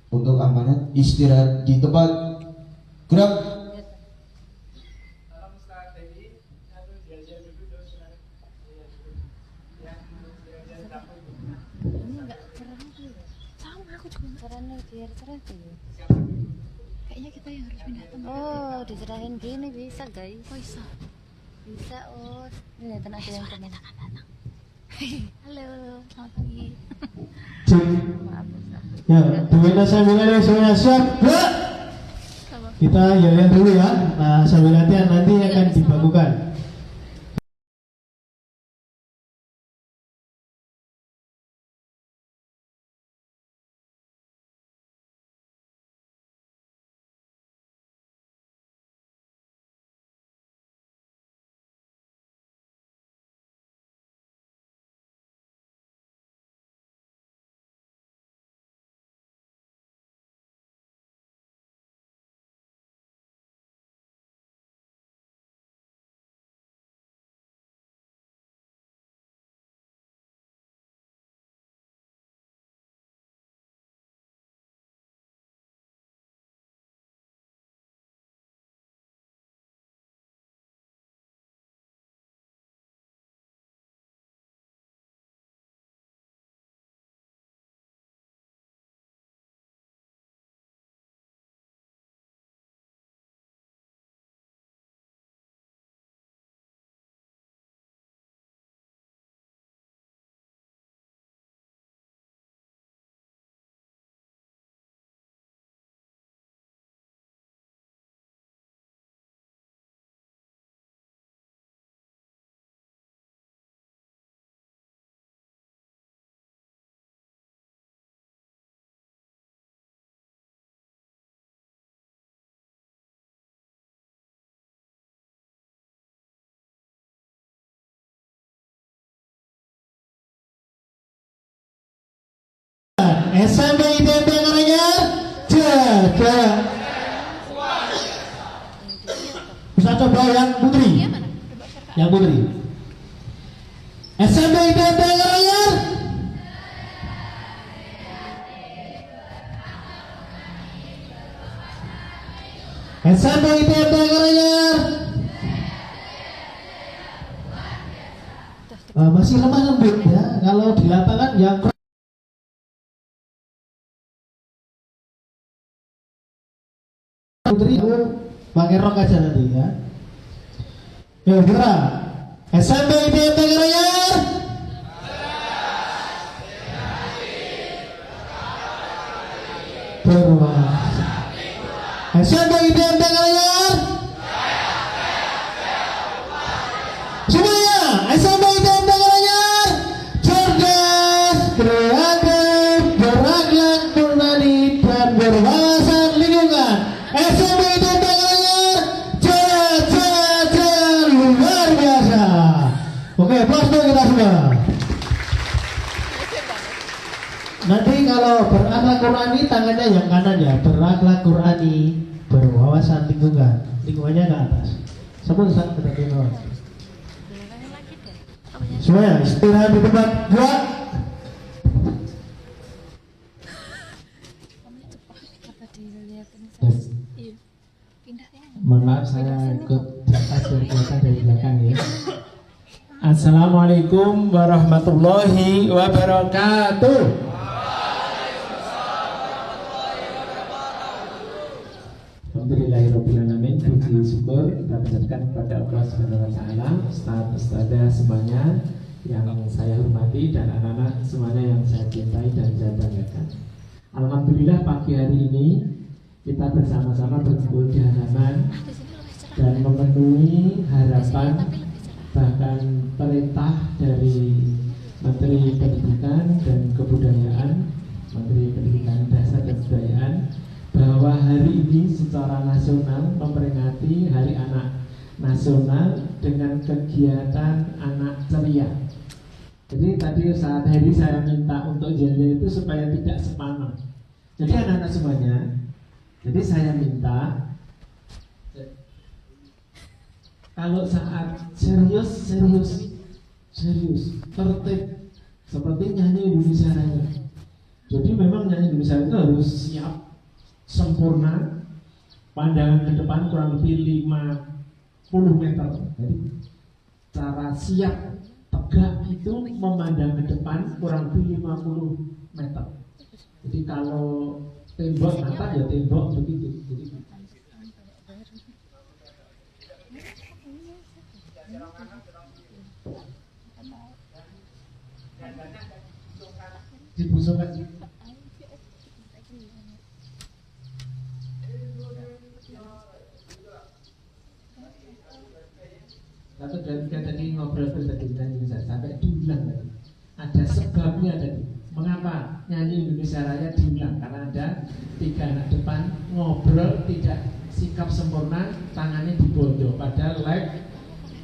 untuk amanat istirahat di tempat. Gerak. Kayaknya kita yang harus pindah tempat. Oh, diserahin gini bisa guys. Oh, bisa. Oh, ini datang ada yang komen. Halo, selamat pagi. Ya, Duena sambilan semuanya siap. Kita jalan dulu ya. Nah, sambil latihan nanti akan dibakukan. SMP ITB Karanganyar jaga. Bisa coba yang putri. Yang putri. SMP ITB Karanganyar. SMP ITB Karanganyar. Masih lemah lembut ya. Kalau di lapangan yang putri aku pakai rok aja nanti ya. Ya gerak. SMP ITB Karanganyar. SMP ITB Karanganyar. Semuanya SMP ITB Karanganyar. Cerdas, kreatif, berakhlak, nurani dan berwawasan lingkungan. SMP ITB Karanganyar jaga luar biasa. Oke, plus dulu kita semua. Nanti kalau berakhlak Qurani tangannya yang kanan ya, berakhlak Qurani, berwawasan lingkungan, lingkungannya ke atas. Semua saat kita bawah. Semuanya istirahat di tempat. Dua. Mohon maaf saya ikut catat dari belakang ya. Assalamualaikum warahmatullahi wabarakatuh. Alhamdulillahirobbilalamin. Puji syukur kita panjatkan kepada Allah Subhanahu wa taala, ustaz-ustazah semuanya yang saya hormati dan anak-anak semuanya yang saya cintai dan saya banggakan. Alhamdulillah pagi hari ini kita bersama-sama berkumpul di halaman dan memenuhi harapan bahkan perintah dari Menteri Pendidikan dan Kebudayaan, Menteri Pendidikan Dasar dan Kebudayaan, bahwa hari ini secara nasional memperingati Hari Anak Nasional dengan kegiatan anak ceria. Jadi tadi saat hari saya minta untuk janji itu supaya tidak sepanon. Jadi anak-anak semuanya, jadi saya minta kalau saat serius, tertib seperti nyanyi Indonesia Raya. Jadi memang nyanyi Indonesia itu harus siap, sempurna, pandangan ke depan kurang lebih 50 meter. Jadi cara siap tegak itu memandang ke depan kurang lebih 50 meter. Jadi kalau tembok natap ya tembok begitu. Jadi dibusungkan. Satu dari tiga tadi ngobrol tadi Indonesia sampai diulang tadi. Ada sebabnya tadi. Mengapa nyanyi Indonesia Raya diulang? Karena ada 3 anak depan ngobrol tidak sikap sempurna, tangannya dibodoh pada live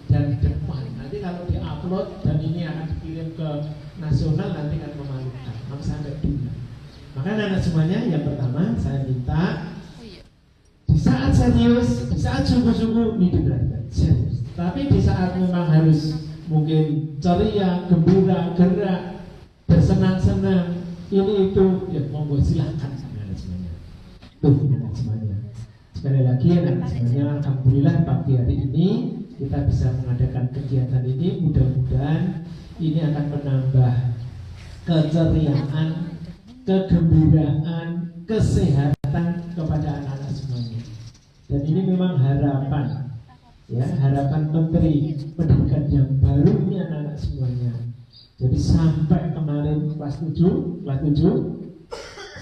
dan depan. Nanti kalau diupload dan ini akan dikirim ke nasional nanti akan memalukan. Maka sampai diulang. Maka anak semuanya yang pertama saya minta di saat serius, di saat sungguh-sungguh ini diperhatikan serius. Tapi di saat memang harus mungkin ceria, gembira, gerak, bersenang-senang, ini itu ya monggo silahkan anak semuanya. Tuh anak semuanya. Sekali lagi anak semuanya, alhamdulillah pagi hari ini kita bisa mengadakan kegiatan ini. Mudah-mudahan ini akan menambah keceriaan, kegembiraan, kesehatan kepada anak-anak semuanya. Dan ini memang harapan, ya, harapan Menteri Pendidikan yang baru ini anak-anak semuanya. Jadi sampai kemarin kelas 7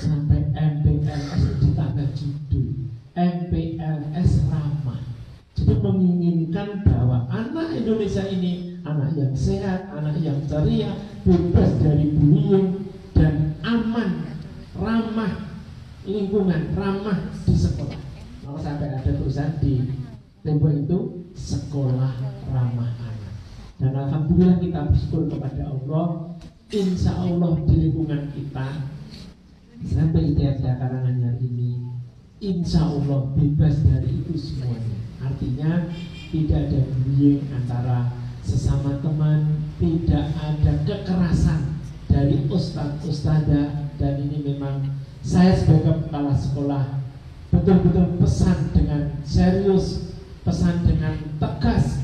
sampai MPLS ditambah judul MPLS ramah. Jadi menginginkan bahwa anak Indonesia ini anak yang sehat, anak yang ceria, bebas dari bullying dan aman, ramah lingkungan, ramah di sekolah. Maka sampai ada tulisan di tembok itu sekolah ramah anak. Dan alhamdulillah kita bersyukur kepada Allah, insya Allah di lingkungan kita sampai ITFA Karanganyar ini insya Allah bebas dari itu semuanya. Artinya tidak ada bullying antara sesama teman, tidak ada kekerasan dari ustadz-ustadzah. Dan ini memang saya sebagai kepala sekolah betul-betul pesan dengan serius, pesan dengan tegas.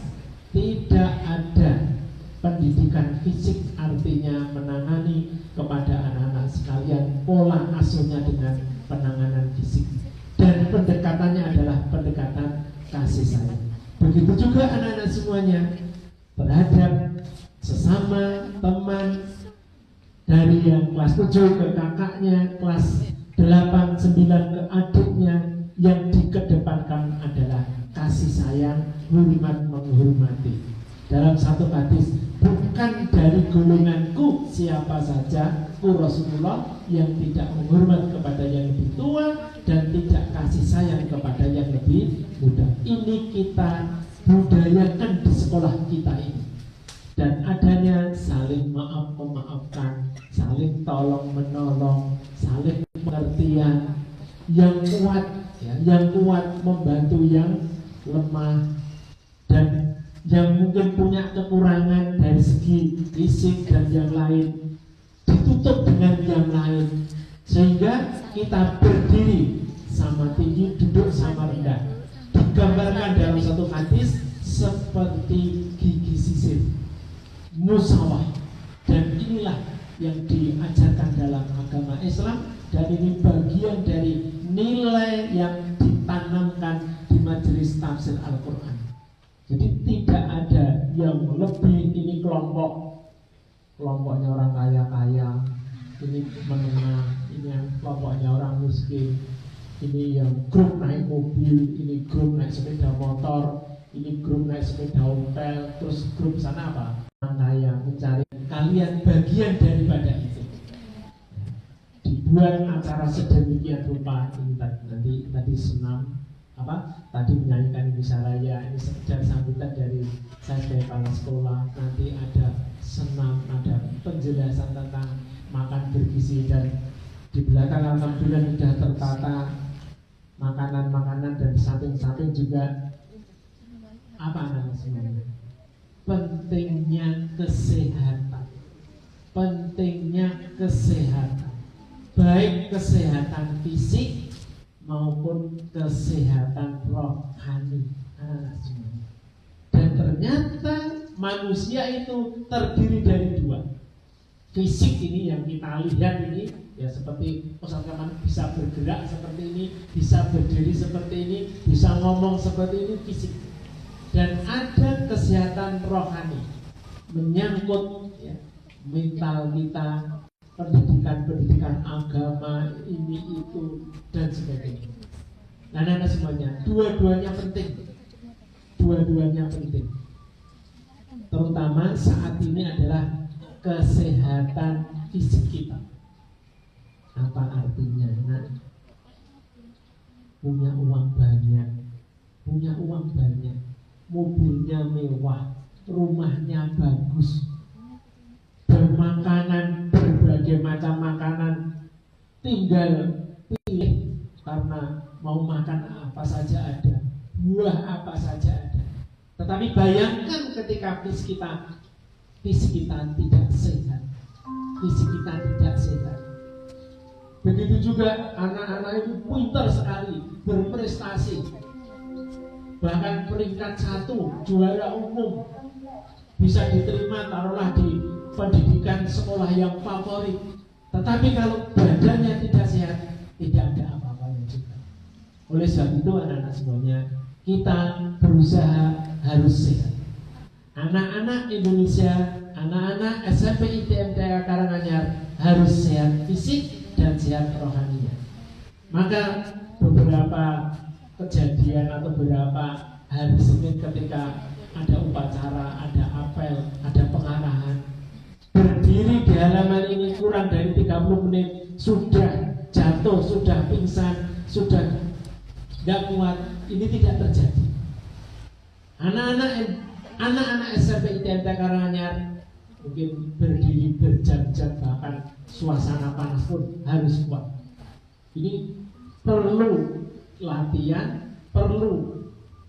Tidak ada pendidikan fisik, artinya menangani kepada anak-anak sekalian pola asuhnya dengan penanganan fisik, dan pendekatannya adalah pendekatan kasih sayang. Begitu juga anak-anak semuanya terhadap sesama teman, dari yang kelas 7 ke kakaknya, kelas 8, 9 ke adiknya. Yang dikedepankan adalah kasih sayang, hormat menghormati. Dalam satu hadis, bukan dari golonganku siapa saja, ku Rasulullah, yang tidak menghormat kepada yang lebih tua dan tidak kasih sayang kepada yang lebih muda. Ini kita budayakan di sekolah kita ini. Dan adanya saling maaf memaafkan, saling tolong menolong, saling pengertian, yang kuat, ya, yang kuat membantu yang lemah, dan yang mungkin punya kekurangan dari segi fisik dan yang lain ditutup dengan yang lain, sehingga kita berdiri sama tinggi, duduk sama rendah. Digambarkan dalam satu hadis seperti gigi sisir, musawah. Dan inilah yang diajarkan dalam agama Islam, dan ini bagian dari nilai yang ditanamkan di majelis tafsir Al-Quran. Jadi tidak ada yang lebih, ini kelompoknya orang kaya-kaya, ini menengah, ini yang kelompoknya orang miskin, ini yang grup naik mobil, ini grup naik sepeda motor, ini grup naik sepeda ontel, terus grup sana apa? Orang kaya mencari. Kalian bagian daripada itu. Dibuat acara sedemikian rupa. Ini tadi senam apa? Tadi menyanyikan Indonesia Raya. Ini sekedar sambutan dari saya sebagai kepala sekolah. Nanti ada senam, ada penjelasan tentang makan bergizi, dan di belakang alhamdulillah sudah tertata makanan-makanan, dan di samping-samping juga apa namanya semuanya? Pentingnya kesehatan. Pentingnya kesehatan. baik kesehatan fisik maupun kesehatan rohani. Dan ternyata manusia itu terdiri dari dua. Fisik ini yang kita lihat ini, ya seperti Ustaz Kamal bisa bergerak seperti ini, bisa berdiri seperti ini, bisa ngomong seperti ini, fisik. Dan ada kesehatan rohani, menyangkut ya, mental kita, pendidikan agama, ini itu dan sebagainya. Nah, semuanya, dua-duanya penting. Dua-duanya penting. Terutama saat ini adalah kesehatan fisik kita. Apa artinya? Nah, punya uang banyak, mobilnya mewah, rumahnya bagus, bermakanan, berbagai macam makanan, tinggal pilih karena mau makan apa saja ada, buah apa saja ada. Tetapi bayangkan ketika fisik kita tidak sehat, Begitu juga anak-anak itu pintar sekali, berprestasi, bahkan peringkat 1, juara umum, bisa diterima taruhlah di pendidikan sekolah yang favorit. Tetapi kalau badannya tidak sehat, tidak ada apa-apanya juga. Oleh sebab itu anak-anak semuanya, kita berusaha harus sehat. Anak-anak Indonesia, anak-anak SMP ITM Daerah Karanganyar harus sehat fisik dan sehat rohaninya. Maka beberapa kejadian atau beberapa hari Senin ketika ada upacara, ada apel, ada pengarahan, berdiri di halaman ini kurang dari 30 menit sudah jatuh, sudah pingsan, sudah tidak kuat. Ini tidak terjadi. Anak-anak SMP ITM Karanganyar mungkin berdiri berjam-jam, bahkan suasana panas pun harus kuat. Ini perlu latihan, perlu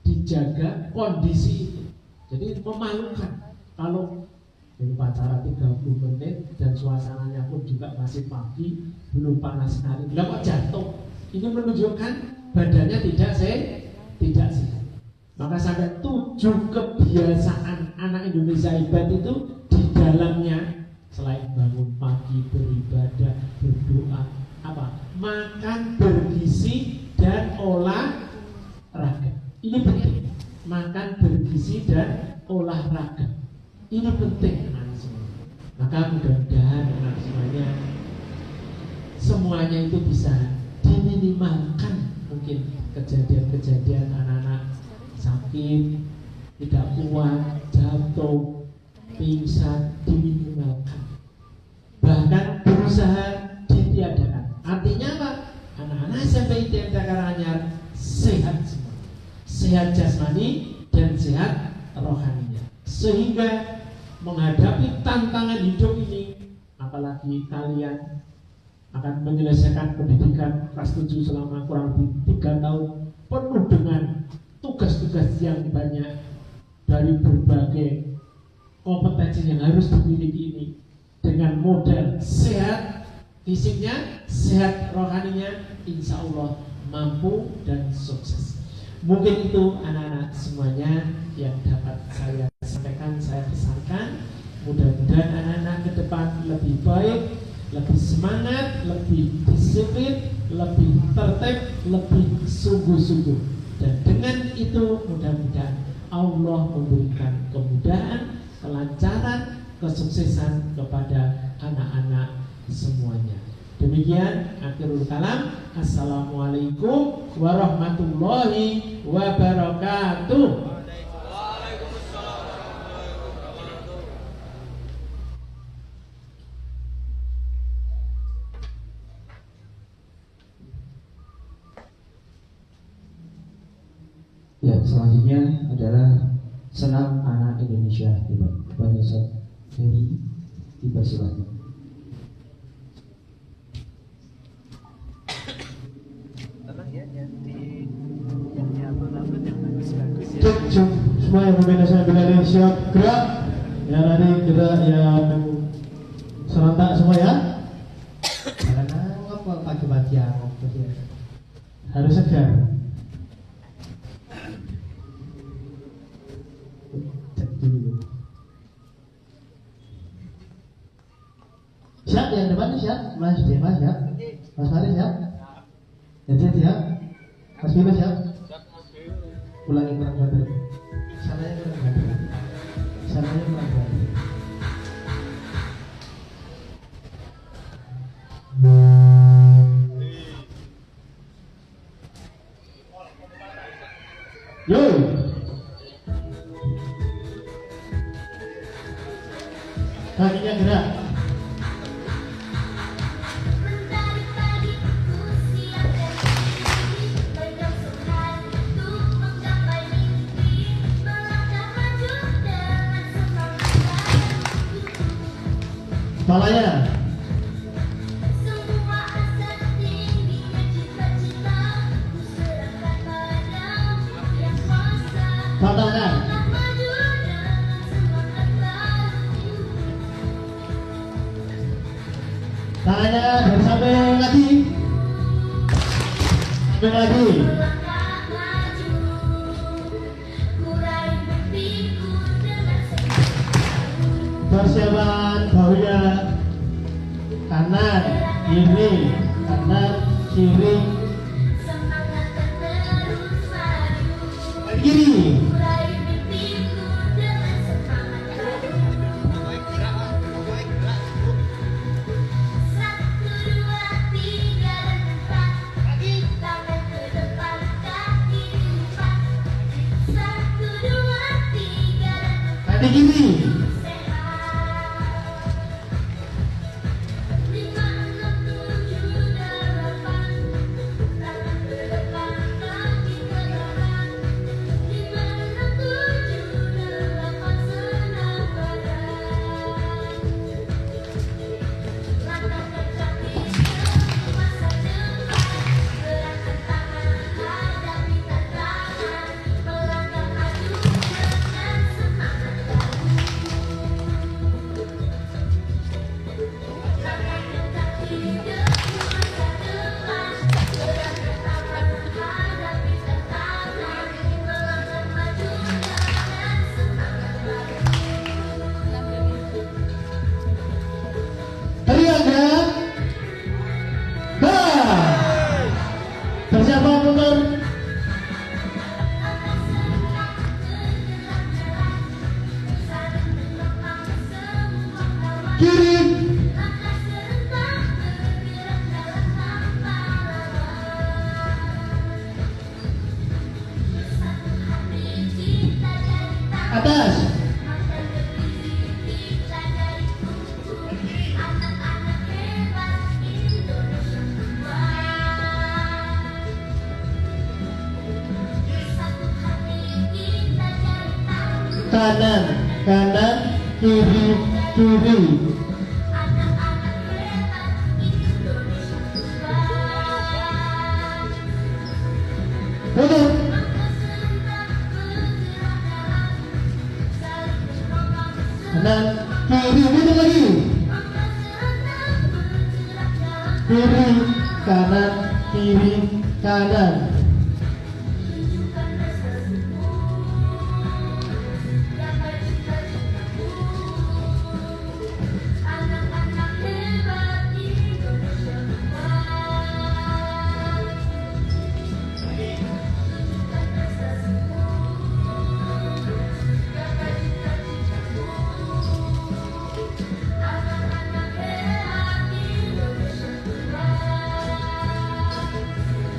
dijaga kondisi itu. Jadi memalukan kalau upacara 30 menit dan suasananya pun juga masih pagi, belum panas sekali, kok jatuh. Ini menunjukkan badannya tidak sehat. Maka sampai 7 kebiasaan anak Indonesia hebat itu di dalamnya, selain bangun pagi, beribadah, berdoa, apa? Makan bergizi dan olahraga. Ini penting. Makan bergizi dan olahraga. Ini penting anak semua. Maka mudah-mudahan anak semuanya itu bisa diminimalkan. Mungkin kejadian-kejadian anak-anak sakit, tidak kuat, jatuh, pingsan, diminimalkan. Bahkan berusaha ditiadakan. Artinya apa? Anak-anak SMP ITM Karanganyar sehat semua, sehat jasmani dan sehat rohaninya, sehingga menghadapi tantangan hidup ini, apalagi kalian akan menyelesaikan pendidikan kelas 7 selama kurang lebih 3 tahun, penuh dengan tugas-tugas yang banyak dari berbagai kompetensi yang harus dimiliki ini, dengan modal sehat fisiknya, sehat rohaninya, insya Allah mampu dan sukses. Mungkin itu anak-anak semuanya yang dapat saya sampaikan, saya pesankan. Mudah-mudahan anak-anak ke depan lebih baik, lebih semangat, lebih disiplin, lebih tertib, lebih sungguh-sungguh. Dan dengan itu mudah-mudahan Allah memberikan kemudahan, kelancaran, kesuksesan kepada anak-anak semuanya. Demikian akhirul kalam. Assalamualaikum warahmatullahi wabarakatuh. Ya, selanjutnya adalah senam anak Indonesia hebat. Kepada Ustaz Ferry dipersilakan. Cuk, semua yang berbeda saya bila siap gerak. Ya tadi gerak yang serentak semua ya. Karena apa bahagia, harus segar. Cek dulu. Siap yang depan siap, Mas Demas siap, Mas Faris siap, Jadi siap, Mas Bima siap. Ulangi kurang Salahnya kurang Yo. Kakinya gerak. Kepalanya. Tangan. Tangannya dari samping lagi. Samping lagi. Persiapan bahunya kanan, kiri, kanan, kiri, kiri. Kaki kiri. Persiapan mundur. Kiri. Atas. Kanan, kanan, kiri, kiri. Mundur. Kanan, kiri, mundur lagi. Kiri, kanan, kiri, kanan.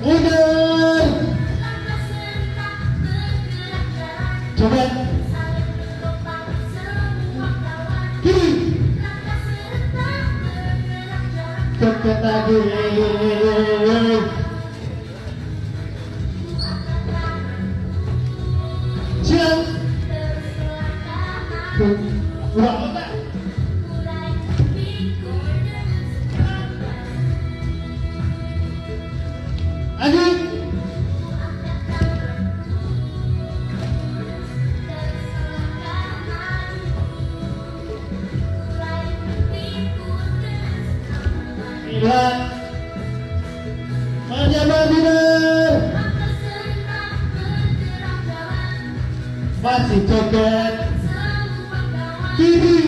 Mundur. Coba. Kiri. Cepat lagi. Siap. Dua. Lagi. Sembilan. Marjaba benar. Masih joget kiri.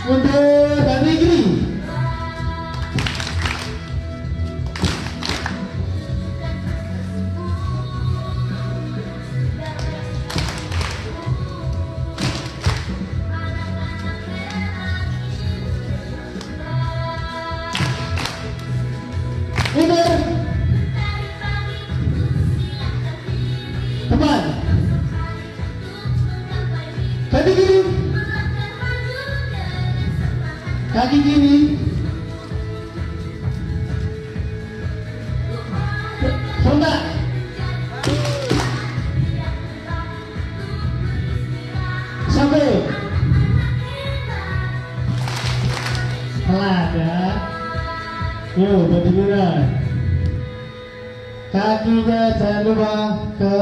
Mundur dari kiri. Mundur. Teman. Kaki kiri. Kaki kiri. Sontak. Sampai. Pelan ya. Yuk, berdiri. Kakinya jangan lupa ke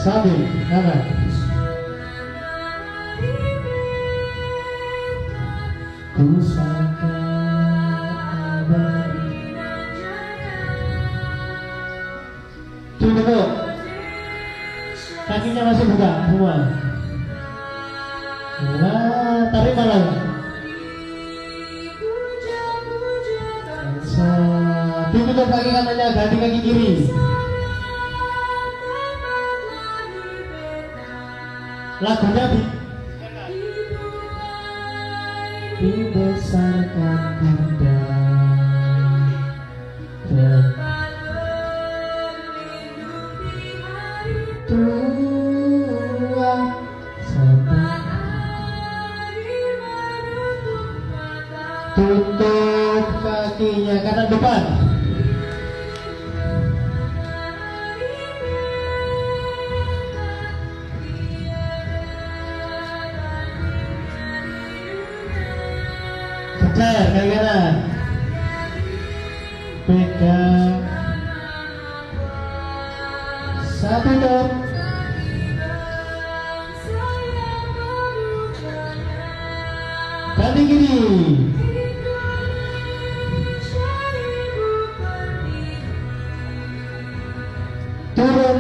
samping kanan. Pusaka abadi. Tunggu. Kakinya masih buka semua. Nah, tarik malam. Tutup kaki kanannya, ganti kaki kiri. Lagunya dibesarkan Bunda tua sampai tutup kakinya kanan depan. Kejar kaki kanan. Pegang. Satu top. Ganti kiri. Turun.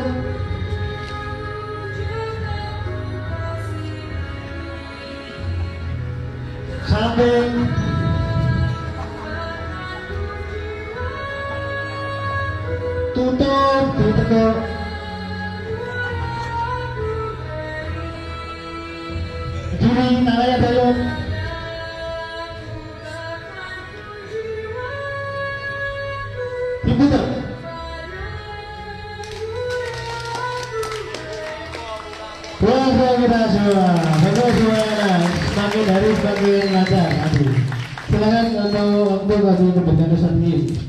Samping. Tutup, ditekuk. Kiri, tangannya belok. Diputar. Puasa kita semua, bagus semuanya. Semakin hari semakin lancar. Silakan untuk bagi kebenaran sendiri.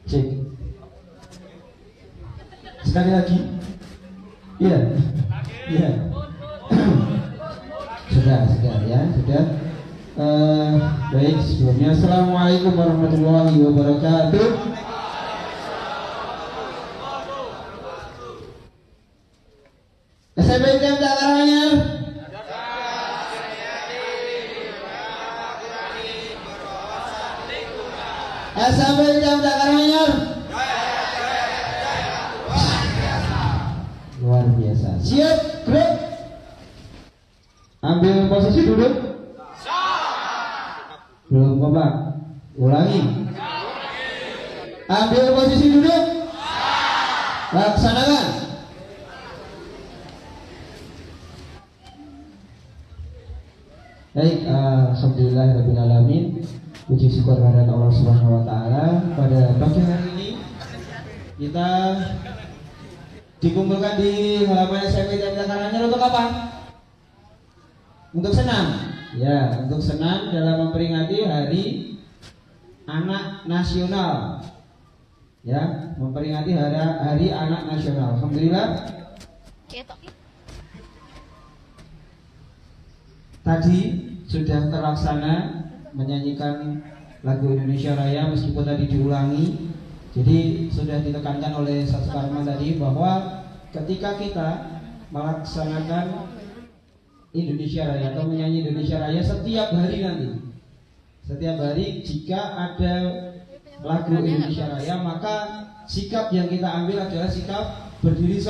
Cek. Sekali lagi. Iya. Iya. Sudah ya, sudah. Baik, sebelumnya Assalamualaikum warahmatullahi wabarakatuh. SMP Jam Karanganyar. SMP Jam Karanganyar. Luar biasa. Siap, gerak. Ambil posisi duduk. Belum kompak. Ulangi. Ambil posisi duduk. Laksanakan. Baik, alhamdulillahirrahmanirrahim. Puji syukur kehadirat Allah Subhanahu wa taala. Pada pagi hari ini kita dikumpulkan di halaman SMP Jam Karanganyar untuk apa? Untuk senam. Ya, untuk senam dalam memperingati Hari Anak Nasional. Ya, memperingati Hari Anak Nasional. Alhamdulillah. tadi sudah terlaksana menyanyikan lagu Indonesia Raya meskipun tadi diulangi. Jadi sudah ditekankan oleh Ustaz Sukarman tadi bahwa ketika kita melaksanakan Indonesia Raya atau menyanyi Indonesia Raya setiap hari nanti, setiap hari jika ada lagu Indonesia Raya, maka sikap yang kita ambil adalah sikap berdiri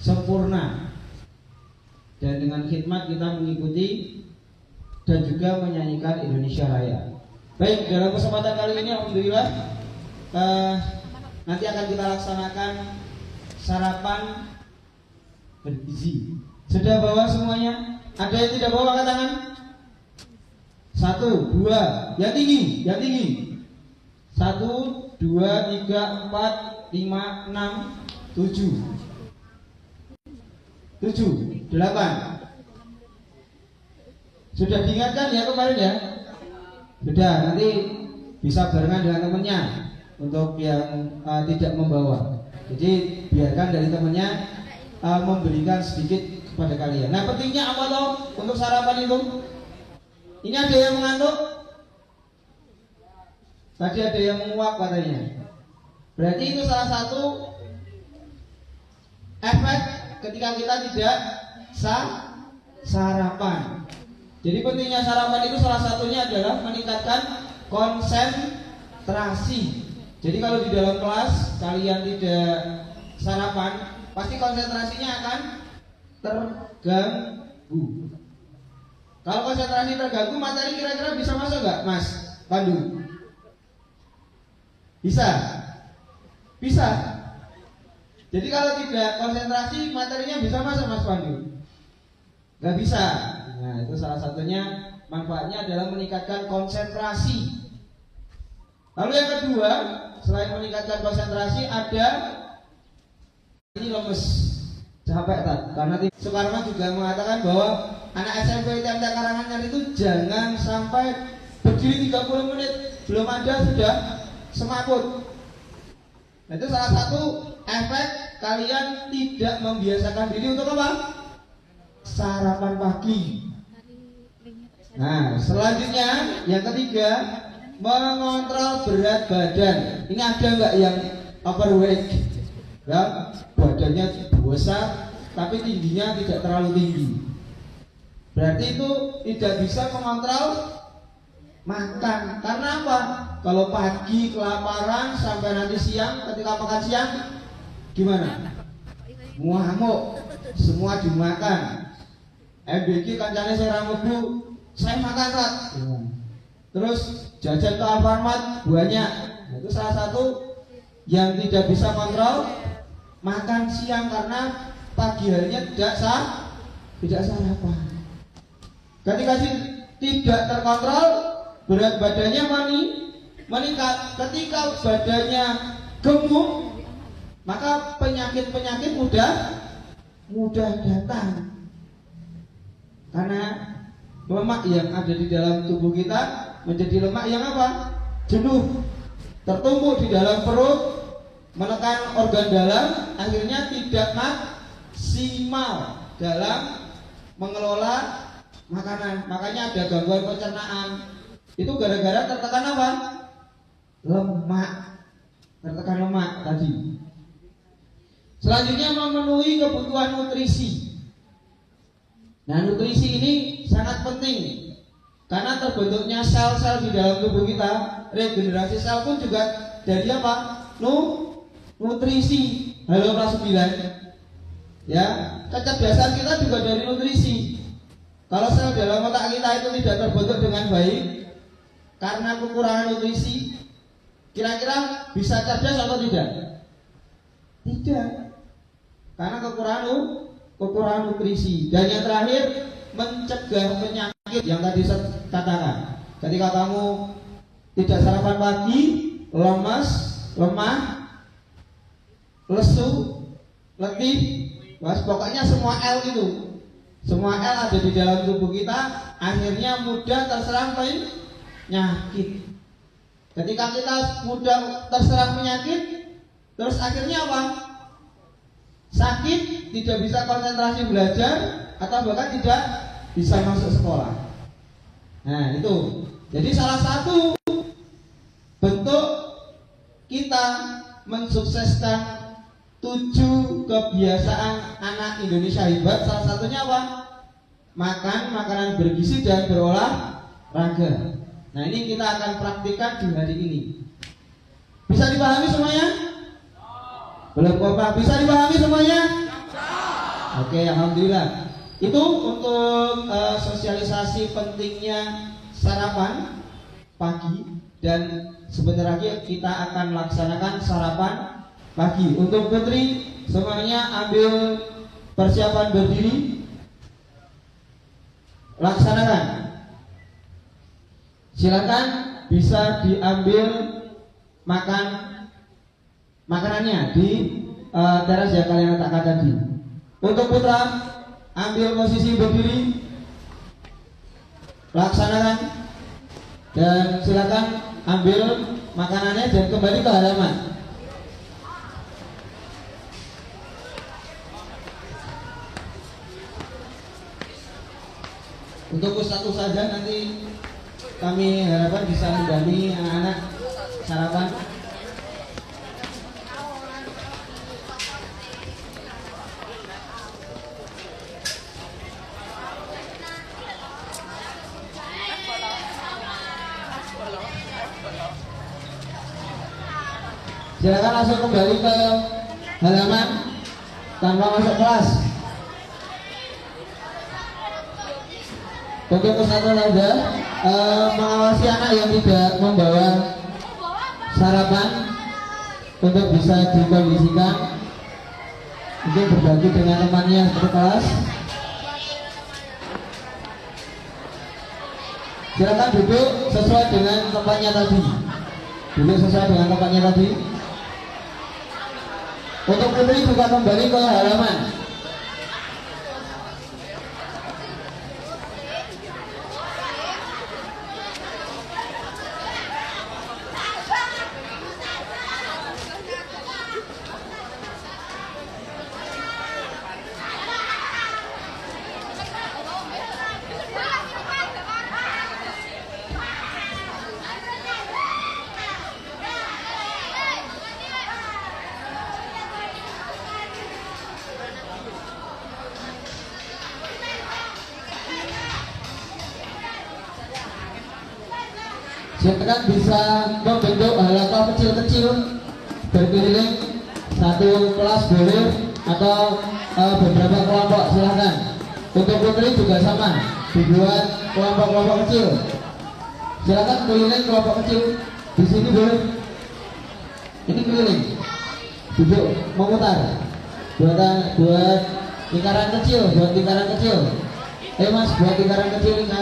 sempurna, dan dengan khidmat kita mengikuti dan juga menyanyikan Indonesia Raya. Baik, dalam kesempatan kali ini alhamdulillah nanti akan kita laksanakan sarapan bergizi. Sudah bawa semuanya? Ada yang tidak bawa angkat tangan? 1, 2, yang tinggi, yang tinggi. 1, 2, 3, 4, 5, 6, 7, 8. Sudah diingatkan ya kemarin ya? Sudah, nanti bisa barengan dengan temannya untuk yang tidak membawa. Jadi biarkan dari temannya memberikan sedikit kepada kalian. Nah, pentingnya apa toh untuk sarapan itu? Ini ada yang mengantuk? Tadi ada yang menguap katanya. Berarti itu salah satu efek ketika kita tidak sarapan. Jadi pentingnya sarapan itu salah satunya adalah meningkatkan konsentrasi. Jadi kalau di dalam kelas kalian tidak sarapan, pasti konsentrasinya akan terganggu. Kalau konsentrasi terganggu, materi kira-kira bisa masuk nggak, Mas Pandu? Bisa? Bisa. Jadi kalau tidak konsentrasi, materinya bisa masuk, Mas Pandu? Nggak bisa. Nah, itu salah satunya manfaatnya adalah meningkatkan konsentrasi. Lalu yang kedua, selain meningkatkan konsentrasi, ada ini lemes, capek tak? Karena Soekarno juga mengatakan bahwa anak SMP TMT Karanganyar itu jangan sampai berdiri 30 menit belum ada sudah semaput. Nah, itu salah satu efek kalian tidak membiasakan diri untuk apa? Sarapan pagi. Nah, selanjutnya yang ketiga, mengontrol berat badan. Ini ada nggak yang overweight? Ya, badannya besar tapi tingginya tidak terlalu tinggi. Berarti itu tidak bisa mengontrol makan. Karena apa? Kalau pagi kelaparan sampai nanti siang, ketika makan siang gimana? Muamuk, semua dimakan. MBG kancane saya rambu, saya makan rat. Terus jajan ke Alfamart banyak. Nah, itu salah satu yang tidak bisa kontrol makan siang karena pagi harinya tidak sarapan. Ketika tidak terkontrol, berat badannya meningkat. Ketika badannya gemuk, maka penyakit-penyakit mudah datang. Karena lemak yang ada di dalam tubuh kita menjadi lemak yang apa? Jenuh, tertumpuk di dalam perut, menekan organ dalam, akhirnya tidak maksimal dalam mengelola makanan. Makanya ada gangguan pencernaan. Itu gara-gara tertekan apa? Lemak. Tertekan lemak tadi. Selanjutnya memenuhi kebutuhan nutrisi. Nah, nutrisi ini sangat penting karena terbentuknya sel-sel di dalam tubuh kita, regenerasi sel pun juga dari apa? Nutrisi. Halo kelas 9. Ya, kecerdasan kita juga dari nutrisi. Kalau sel dalam otak kita itu tidak terbentuk dengan baik karena kekurangan nutrisi, kira-kira bisa cerdas atau tidak? Tidak. Karena kekurangan nutrisi. Dan yang terakhir, mencegah penyakit yang tadi saya katakan. Ketika kamu tidak sarapan pagi, lemas, lemah, lesu, letih, pokoknya semua L itu, semua L ada di dalam tubuh kita, akhirnya mudah terserang penyakit. Ketika kita mudah terserang penyakit, terus akhirnya apa? Sakit, tidak bisa konsentrasi belajar, atau bahkan tidak bisa masuk sekolah. Nah itu, jadi salah satu bentuk kita mensukseskan 7 kebiasaan anak Indonesia hebat, salah satunya apa? Makan makanan bergizi dan berolahraga. Nah ini kita akan praktikkan di hari ini. Bisa dipahami semuanya? Belum kompak, bisa dipahami semuanya? Oke, alhamdulillah. Itu untuk sosialisasi pentingnya sarapan pagi, dan sebentar lagi kita akan laksanakan sarapan pagi. Untuk putri semuanya ambil persiapan berdiri, laksanakan. Silakan bisa diambil makanannya di teras yang kalian letakkan tadi. Untuk putra ambil posisi berdiri, laksanakan, dan silakan ambil makanannya dan kembali ke halaman. Untuk ustadz saja nanti kami harapkan bisa mendampingi anak-anak sarapan. Silakan langsung kembali ke halaman tanpa masuk kelas. Untuk kesatuan saja mengawasi anak yang tidak membawa sarapan untuk bisa dikondisikan untuk berbagi dengan temannya satu kelas. Silakan duduk sesuai dengan tempatnya tadi. Duduk sesuai dengan tempatnya tadi. Untuk putri juga kembali ke halaman. Silakan bisa membentuk halaqah kecil-kecil berkeliling satu kelas boleh, atau beberapa kelompok silakan. Untuk putri juga sama, dibuat kelompok-kelompok kecil. Silakan keliling kelompok kecil. Di sini boleh. Ini keliling, duduk memutar. Buat lingkaran kecil, Mas, buat lingkaran kecil.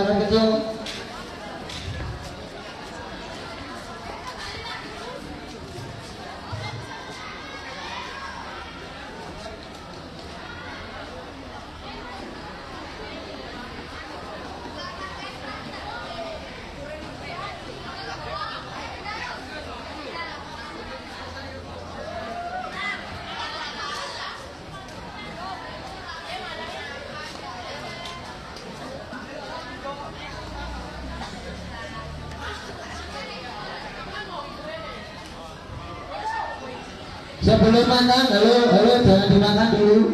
Sebelum makan, halo, jangan dimakan dulu,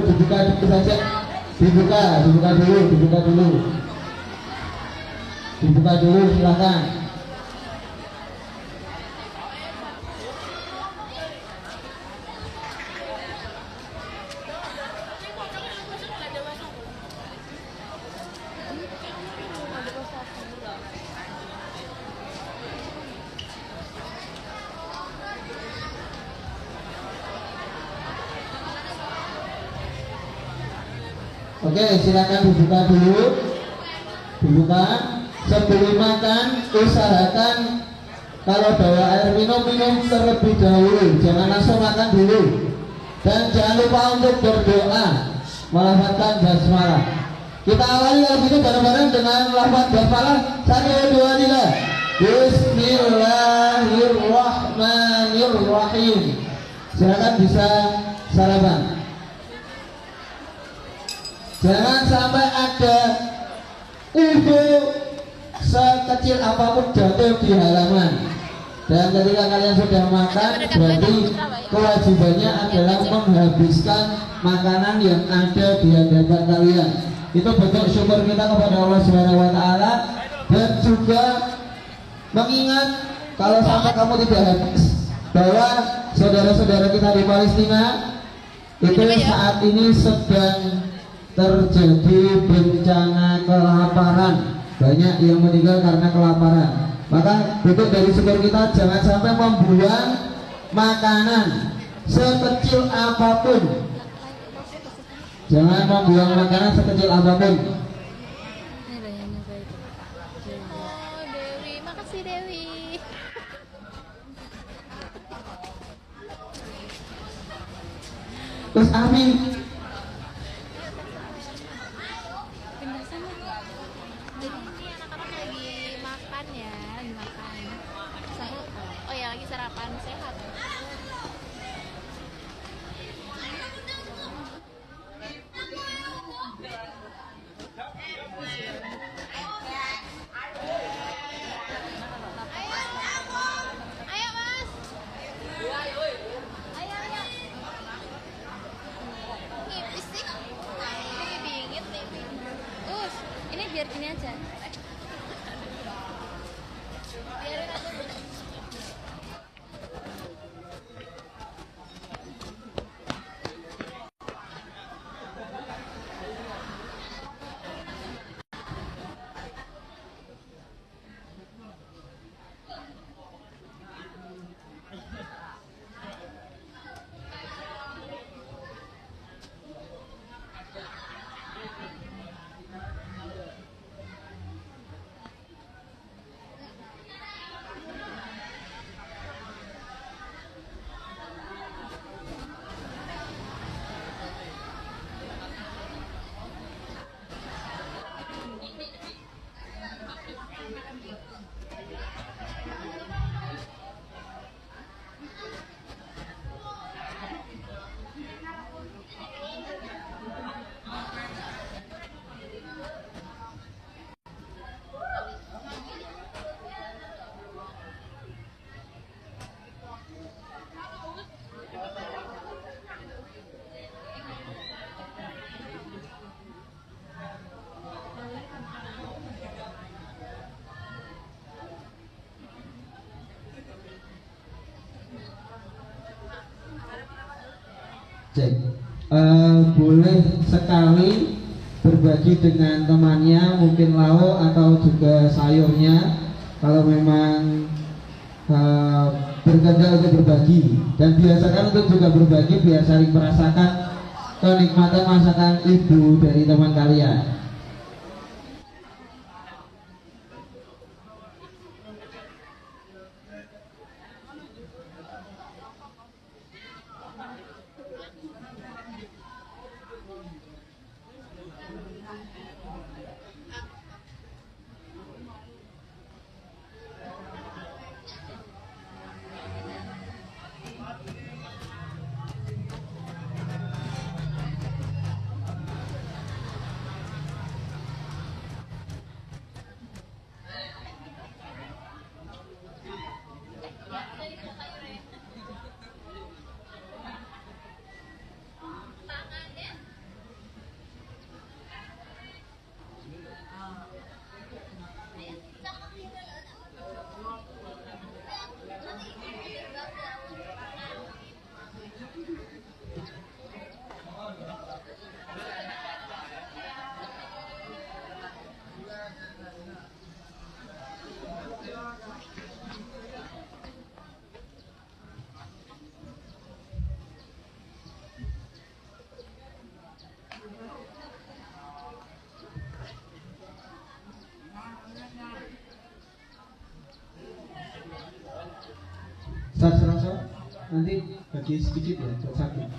dibuka saja, dibuka dulu, silakan. Oke, silakan dibuka dulu. Sebelum makan, usahakan kalau bawa air minum terlebih dahulu. Jangan langsung makan dulu. Dan jangan lupa untuk berdoa, melafazkan basmalah. Kita awali lagu itu bareng-bareng dengan lafaz basmalah. 1, 2, 3. Bismillahirrahmanirrahim. Silakan bisa sarapan. Jangan sampai ada UFO sekecil apapun jatuh di halaman. Dan ketika kalian sudah makan, berarti kewajibannya adalah menghabiskan makanan yang ada di hadapan kalian. Itu bentuk syukur kita kepada Allah Subhanahu wa taala, dan juga mengingat kalau sampai kamu tidak habis, bahwa saudara-saudara kita di Palestina itu saat ini sedang terjadi bencana kelaparan. Banyak yang meninggal karena kelaparan. Maka bentuk dari syukur kita, jangan sampai membuang makanan sekecil apapun. Jangan membuang makanan sekecil apapun. Oh, Dewi, makasih Dewi. Terus Ami, Pindah sana. Jadi ini anak-anak lagi makan ya, lagi makan. Oh ya, lagi sarapan sehat. Ayo Mas. Ayo. Ngipis sih. Ini dingin nih. Ini biar gini aja. Biarin aja. cek. Boleh sekali berbagi dengan temannya, mungkin lauk atau juga sayurnya, kalau memang berkehendak untuk berbagi. Dan biasakan untuk juga berbagi, biar saling merasakan kenikmatan masakan ibu dari teman kalian. Serasa nanti bagi sedikit ya buat sakit.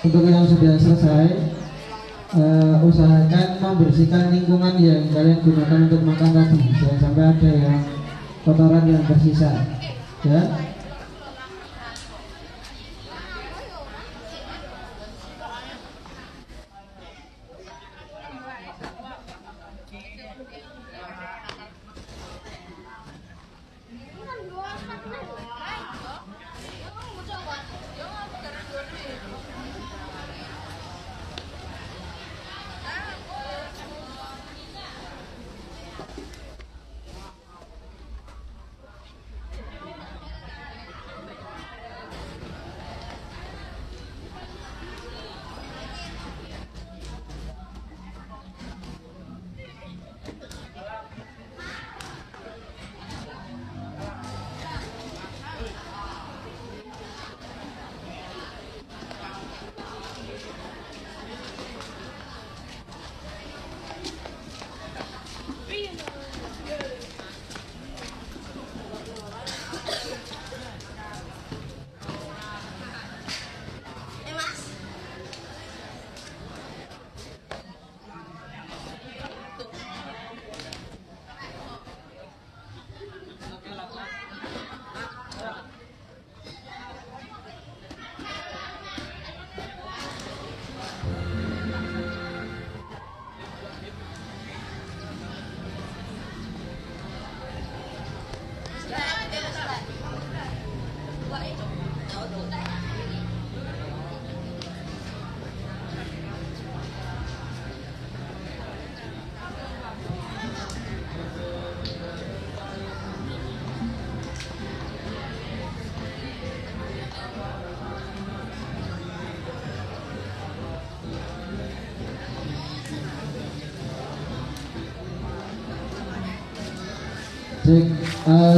untuk yang sudah selesai, usahakan membersihkan lingkungan yang kalian gunakan untuk makan tadi. Jangan sampai ada yang kotoran yang tersisa, ya.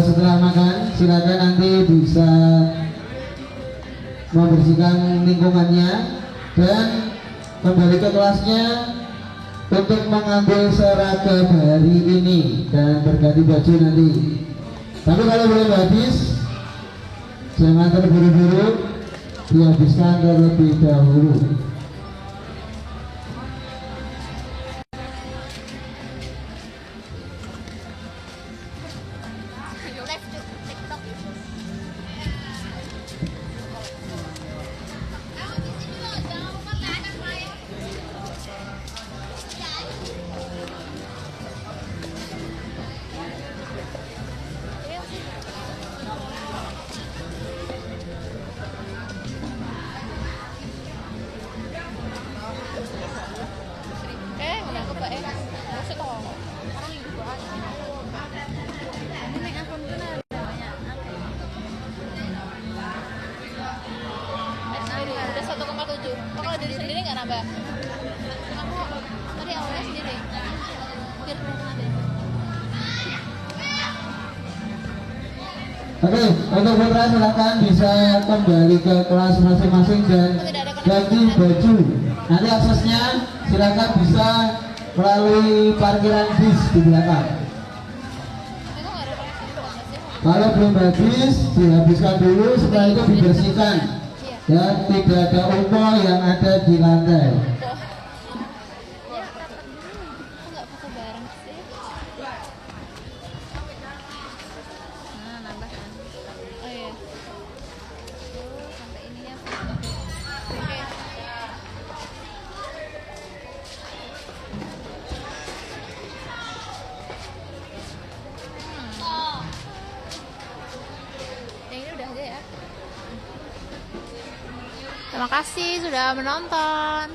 Setelah makan silakan nanti bisa membersihkan lingkungannya dan kembali ke kelasnya untuk mengambil seragam hari ini dan berganti baju nanti. Tapi kalau belum habis, jangan terburu-buru, dihabiskan terlebih dahulu. Oke, untuk putra silakan bisa kembali ke kelas masing-masing dan ganti baju. Nanti aksesnya silakan bisa melalui parkiran bis di belakang. Kalau belum habis, dihabiskan dulu, setelah itu dibersihkan. Dan tidak ada umpo yang ada di lantai. Terima kasih sudah menonton.